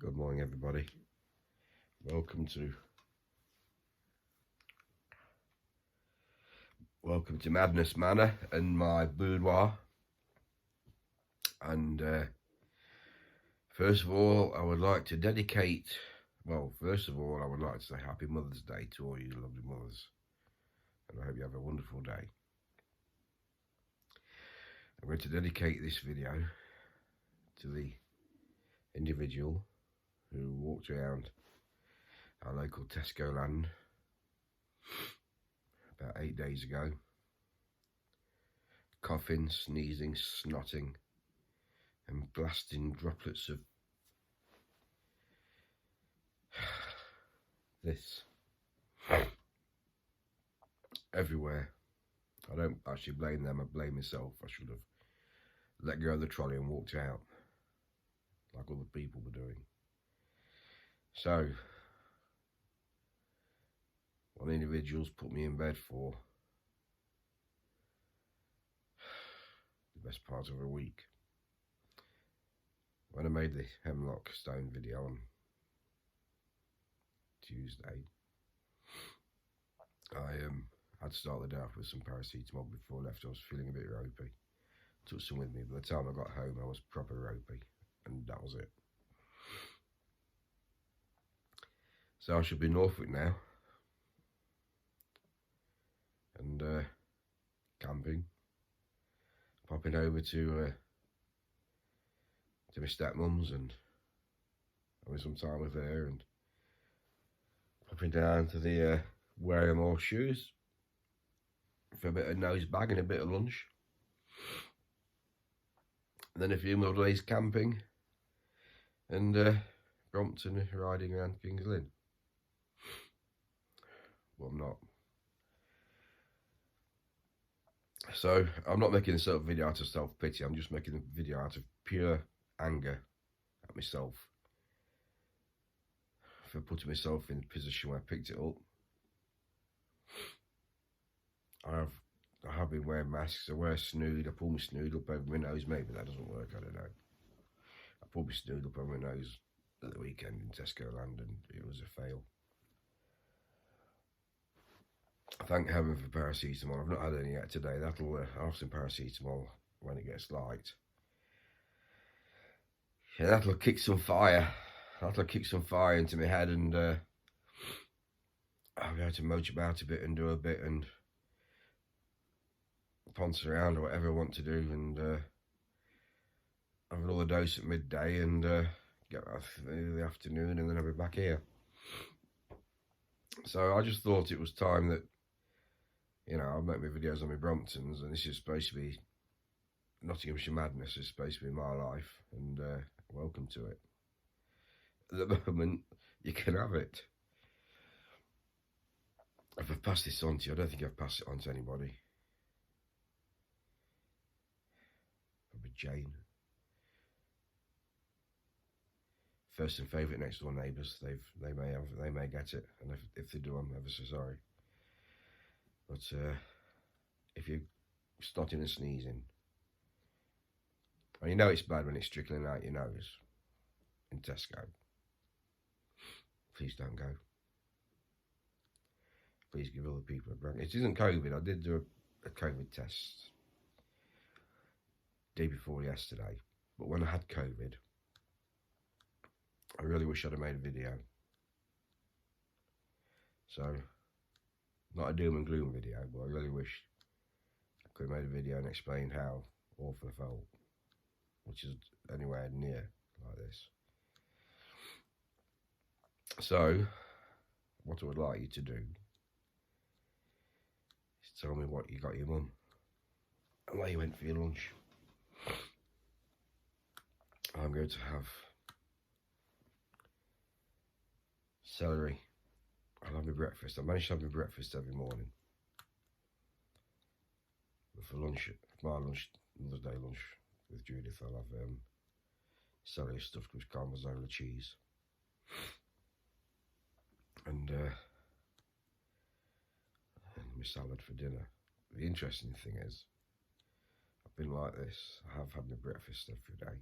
Good morning, everybody. Welcome to Madness Manor and my boudoir. And first of all, I would like to dedicate. Well, first of all, I would like to say Happy Mother's Day to all you lovely mothers, and I hope you have a wonderful day. I'm going to dedicate this video to the individual who walked around our local Tescoland about 8 days ago, coughing, sneezing, snotting, and blasting droplets of this everywhere. I don't actually blame them, I blame myself. I should have let go of the trolley and walked out like other people were doing. So, one individual's put me in bed for the best part of a week. When I made the Hemlock Stone video on Tuesday, I had to start the day off with some paracetamol before I left. I was feeling a bit ropey. Took some with me. By the time I got home, I was proper ropey, and that was it. So I should be in Norfolk now, and camping, popping over to my stepmum's and having some time with her, and popping down to the wearing more shoes for a bit of nose bag and a bit of lunch. And then a few more days camping and Brompton riding around King's Lynn. But I'm not. So I'm not making this video out of self-pity. I'm just making the video out of pure anger at myself for putting myself in the position where I picked it up. I have been wearing masks. I wear a snood. I pull my snood up over my nose. Maybe that doesn't work, I don't know. I pulled my snood up over my nose at the weekend in Tescoland and it was a fail. Thank heaven for paracetamol. I've not had any yet today. I'll have some paracetamol when it gets light. Yeah, that'll kick some fire. That'll kick some fire into my head, and I'll be able to moach about a bit and do a bit and ponce around or whatever I want to do, and have another dose at midday and get off in the afternoon, and then I'll be back here. So I just thought it was time that, you know, I'll make my videos on my Bromptons, and this is supposed to be Nottinghamshire Madness. It's supposed to be my life, and welcome to it. At the moment, you can have it. If I've passed this on to you, I don't think I've passed it on to anybody. Probably Jane. First and favourite next door neighbours. They may get it, and if they do, I'm ever so sorry. But if you're snotting and sneezing, and you know it's bad when it's trickling out your nose in Tesco, please don't go. Please give other people a break. It isn't COVID. I did do a COVID test day before yesterday, but when I had COVID, I really wish I'd have made a video. So, not a doom and gloom video, but I really wish I could have made a video and explained how awful I felt, which is anywhere near like this. So, what I would like you to do is tell me what you got your mum and where you went for your lunch. I'm going to have celery. I'll have my breakfast. I manage to have my breakfast every morning. But for lunch, my lunch, Mother's Day lunch with Judith, I'll have celery stuffed with Parmesan cheese. And my salad for dinner. The interesting thing is, I've been like this. I have had my breakfast every day.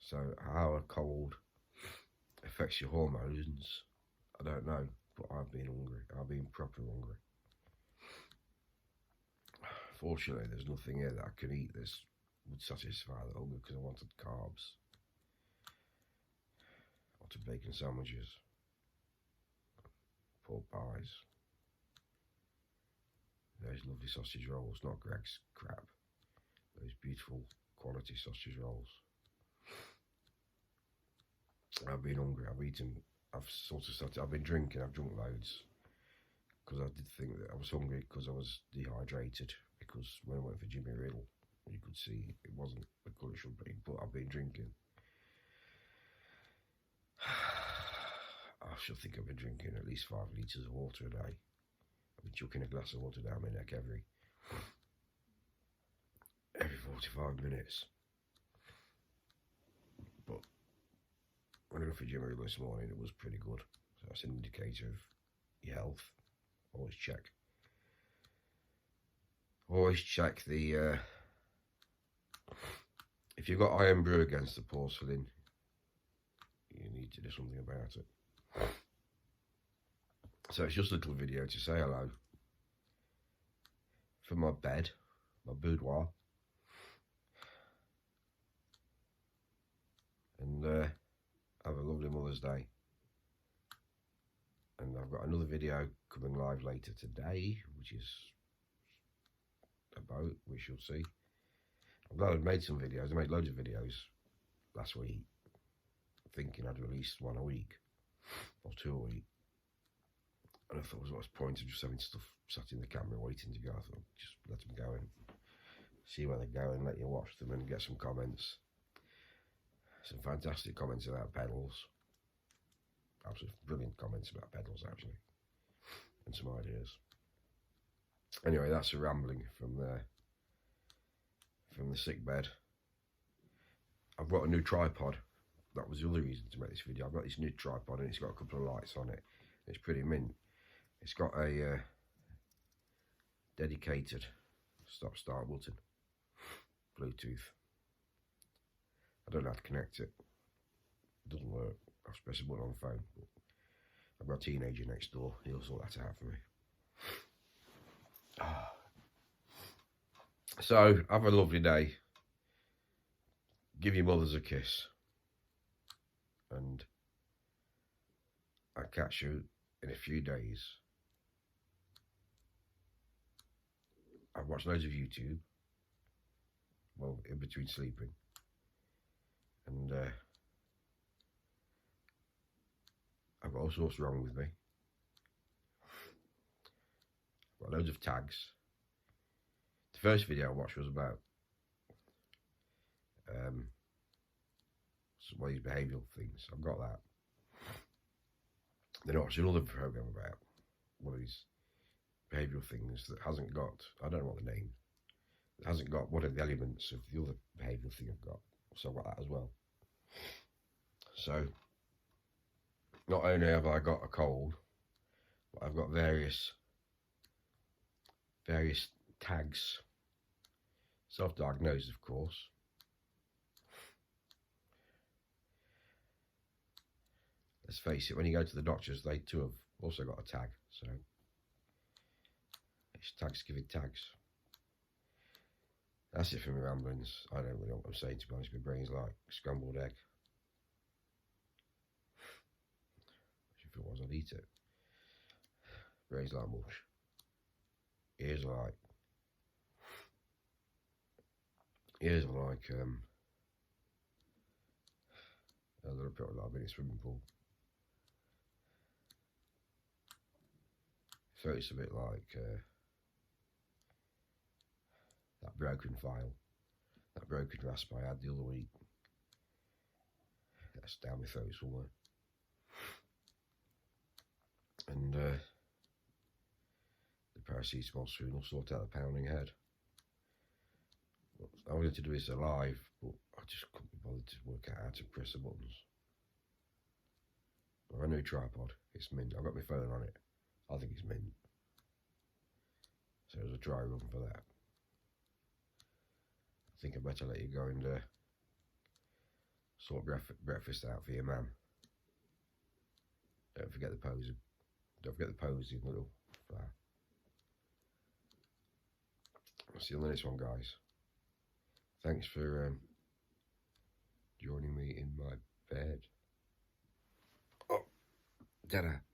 So how a cold affects your hormones, I don't know, but I've been hungry. I've been proper hungry. Fortunately, there's nothing here that I can eat that would satisfy the hunger, because I wanted carbs. I wanted bacon sandwiches, pork pies, those lovely sausage rolls, not Greg's crap, those beautiful quality sausage rolls. I've been hungry, I've been drinking, I've drunk loads, because I did think that I was hungry because I was dehydrated, because when I went for Jimmy Riddle, you could see it wasn't the colour it should be, but I've been drinking. I should think I've been drinking at least 5 litres of water a day. I've been chucking a glass of water down my neck every 45 minutes. But when I went for Jimmy Riddle this morning, it was pretty good. So that's an indicator of your health. Always check. Always check the if you've got iron brew against the porcelain, you need to do something about it. So it's just a little video to say hello from my bed, my boudoir, and have a lovely Mother's Day. And I've got another video coming live later today, which is about, we shall see. I'm glad I've made some videos. I made loads of videos last week, thinking I'd release one a week or 2 a week. And I thought, what's the point of just having stuff sat in the camera waiting to go? I thought, just let them go and see where they go and let you watch them and get some comments. Some fantastic comments about pedals. Absolutely brilliant comments about pedals, actually. And some ideas. Anyway, that's a rambling from the sick bed. I've got a new tripod. That was the other reason to make this video. I've got this new tripod and it's got a couple of lights on it. It's pretty mint. It's got a dedicated stop-start button, Bluetooth. I don't know how to connect it. It doesn't work. I've pressed a button on the phone. I've got a teenager next door. He'll sort that out for me. So, have a lovely day. Give your mothers a kiss. And I'll catch you in a few days. I've watched loads of YouTube. Well, in between sleeping. And I've got all sorts wrong with me. I've got loads of tags. The first video I watched was about some of these behavioural things. I've got that. Then I watched another program about one of these behavioural things that hasn't got, I don't know what the name, it hasn't got one of the elements of the other behavioural thing I've got. So I've got that as well. So, not only have I got a cold, but I've got various tags. Self-diagnosed, of course. Let's face it, when you go to the doctors, they too have also got a tag. So, it's tags giving tags. That's it for my ramblings. I don't really know what I'm saying, to be honest. My brain's like scrambled egg. If it was, I'd eat it. Brain's like mush. Ears are like a little bit like in a swimming pool. So it's a bit like that broken file, that broken rasp I had the other week. That's down my throat somewhere. And the paracetamol soon will sort out the pounding head. I wanted to do this alive, but I just couldn't be bothered to work out how to press the buttons. I've got a new tripod. It's mint. I've got my phone on it. I think it's mint. So there's a dry run for that. I think I better let you go and Sort breakfast out for your mum. Don't forget the posy. Don't forget the posy little flower. I'll see you on the next one, guys. Thanks for joining me in my bed. Oh, ta-da.